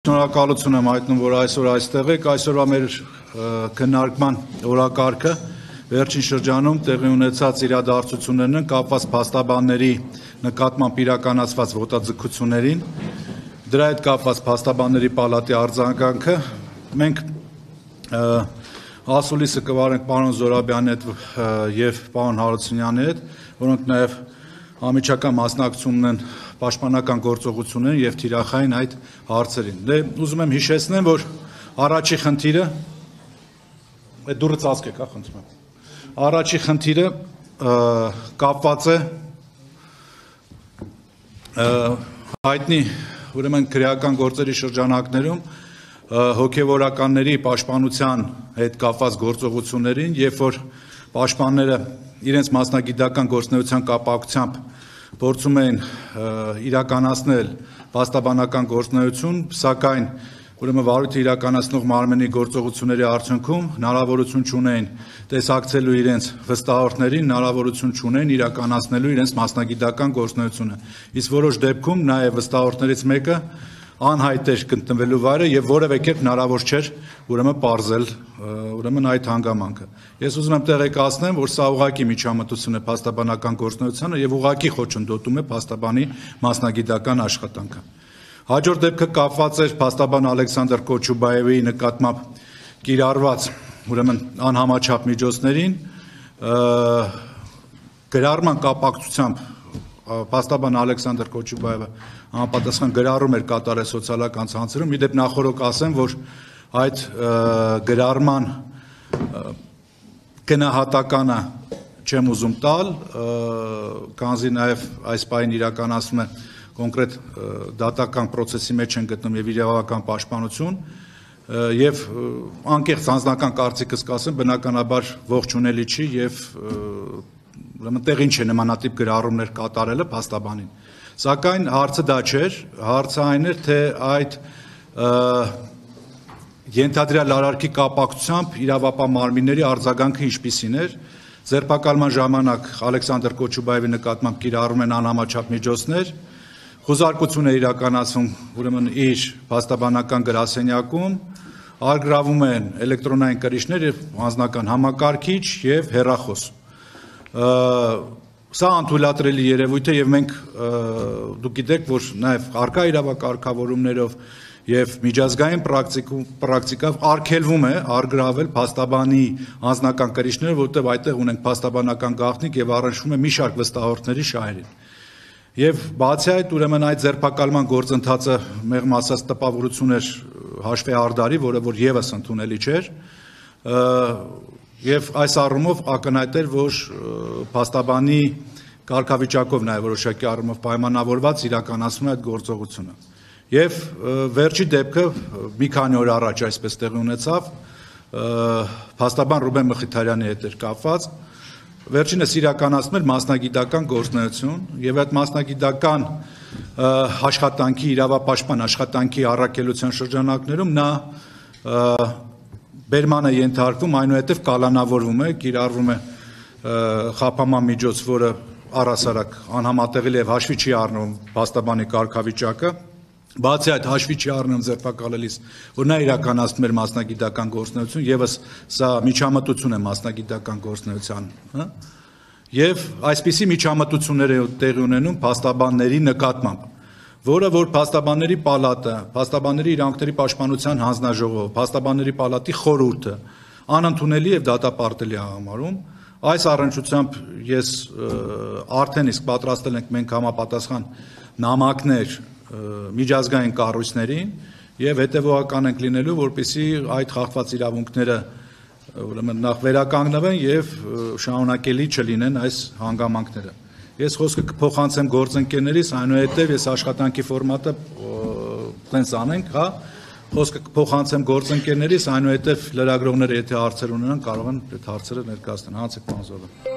Շնորհակալություն եմ հայտնում, որ այսօր այստեղ եք, այսօրվա մեր քննարկման օրակարգը վերջին շրջանում տեղի ունեցած իրադարձություններն են կապված փաստաբանների նկատմամբ իրականացված ոտաձգություններին, դրա հետ կապված փաստաբանների պալատի արձագանքը, մենք ասուլիսը կվարենք պարոն Զորաբյանի հետ եւ պարոն Հարությունյանի հետ, որոնք նաեւ Ամիջական մասնակցությունն են պաշտպանական գործողություններին եւ թիրախային այդ հարցերին։ Դե ուզում եմ հիշեցնեմ, որ առաջի խնդիրը այդ դուրը ծածկեք, խնդրում եմ։ Առաջի խնդիրը կապված է հայտնի, ուրեմն քրեական գործերի շրջանակներում հոգևորականների պաշտպանության հետ կապված գործողություններին, երբ որ պաշտպանները իրենց մասնագիտական գործունեության կապակցությամբ փորձում էին իրականացնել փաստաբանական գործունեություն, սակայն ուրեմն վարույթը իրականացնող մարմնի գործողությունների արդյունքում հնարավորություն չունեին տեսակցելու իրենց վստահորդներին, հնարավորություն չունեին իրականացնելու իրենց մասնագիտական գործունեությունը։ Իսկ որոշ դեպքում նաև վստահորդներից մեկը անհայտ էր գտնվելու վայրը եւ որևէ կերպ հնարավոր չէր ուրեմն պարզել ուրեմն այդ հանգամանքը։ Ես ուզում եմ տեղեկացնեմ, որ սա ուղղակի միջամտություն է փաստաբանական գործունեությանը եւ ուղղակի խոչընդոտում է փաստաբանի մասնագիտական աշխատանքը։ Հաջորդ դեպքը կապված էր փաստաբան Ալեքսանդր Կոչուբաևի նկատմամբ կիրառված ուրեմն անհամաչափ միջոցներին գրառման կապակցությամբ փաստաբան Ալեքսանդր Կոչուբաևը համապատասխան գրառում էր կատարել սոցիալական ցանցերում, իդեպ նախորոք ասեմ, որ այդ գրառման գնահատականը չեմ ուզում տալ, քանզի նաև այս պահին իրականացվում է կոնկրետ դատական process-ի մեջ են գտնում եւ իրավական պաշտպանություն եւ անկեղծ անձնական կարծիքս կասեմ, բնականաբար ողջունելի չի եւ ուրեմն տեղին չէ նմանատիպ գրառումներ կատարելը փաստաբանին։ Սակայն հարցը դա չէր, հարցը այն էր, թե այդ ենթադրյալ արարքի կապակցությամբ իրավապահ մարմինների արձագանքը ինչպիսին էր։ Ձերբակալման ժամանակ Ալեքսանդր Կոչուբաևի նկատմամբ կիրառում են անհամաչափ միջոցներ, խոզարկություն է իրականացվում ուրեմն իր փաստաբանական գրասենյակում, արգրավում են էլեկտրոնային կրիչներ եւ անձնական համակարգիչ եւ հեռախոս։ Սա անթույլատրելի երևույթ է եւ մենք դուք գիտեք, որ նաեւ արկա իրավակարգավորումներով եւ միջազգային պրակտիկով արգելվում է արգրավել փաստաբանի անձնական կրիչները, որտեղ այդտեղ ունենք փաստաբանական գաղտնիք եւ առնչվում է մի շարք վստահորդների շահերին։ Եվ բացի այդ, ուրեմն այդ ձերբակալման գործընթացը մեղմ ասած տպավորություն էր հաշվի արդարի, որը որ եւս ընդունելի չէր։ Եվ այս առումով ակնհայտ էր, որ փաստաբանի կարգավիճակով նաև որոշակի առումով պայմանավորված իրականացվում է այդ գործողությունը։ Եվ վերջի դեպքը մի քանի օր առաջ այսպես տեղի ունեցավ, փաստաբան Ռուբեն Մխիթարյանի հետ էր կապված, վերջինս իրականացնում էր մասնագիտական գործունեություն եւ այդ մասնագիտական աշխատանքի իրավապաշտպան աշխատանքի առաքելության շրջանակներում նա բերմանը ենթարկվում, այնուհետև կալանավորվում է, կիրառվում է խափանման միջոց, որը առհասարակ անհամատեղելի եւ հաշվի չի առնում փաստաբանի կարգավիճակը, բացի այդ հաշվի չի առնում ձերբակալելիս, որ նա իրականացնում էր մասնագիտական գործունեություն, եւս սա միջամտություն է մասնագիտական գործունեության, եւ այսպիսի միջամտություններ է տեղի ունենում փաստաբանների նկատմամբ, որը որ փաստաբանների պալատը, փաստաբանների իրավունքների պաշտպանության հանձնաժողովը, փաստաբանների պալատի խորհուրդը անընդունելի եւ դատապարտելի է համարում։ Այս առնչությամբ ես արդեն իսկ պատրաստել ենք մենք համապատասխան նամակներ միջազգային կառույցներին եւ հետեւողական ենք լինելու, որպեսզի այդ խախտված իրավունքները ուրեմն նախ վերականգնվեն եւ շարունակելի չլինեն այս հանգամանքները։ Ես խոսքը կփոխանցեմ գործընկերներիս, այնուհետև ես աշխատանքի ֆորմատը տենց անենք, հա, խոսքը կփոխանցեմ գործընկերներիս, այնուհետև լրագրողները եթե հարցեր ունենան կարող են այդ հարցերը ներկայացնել։ Հանցեք պարոն Զորաբյան։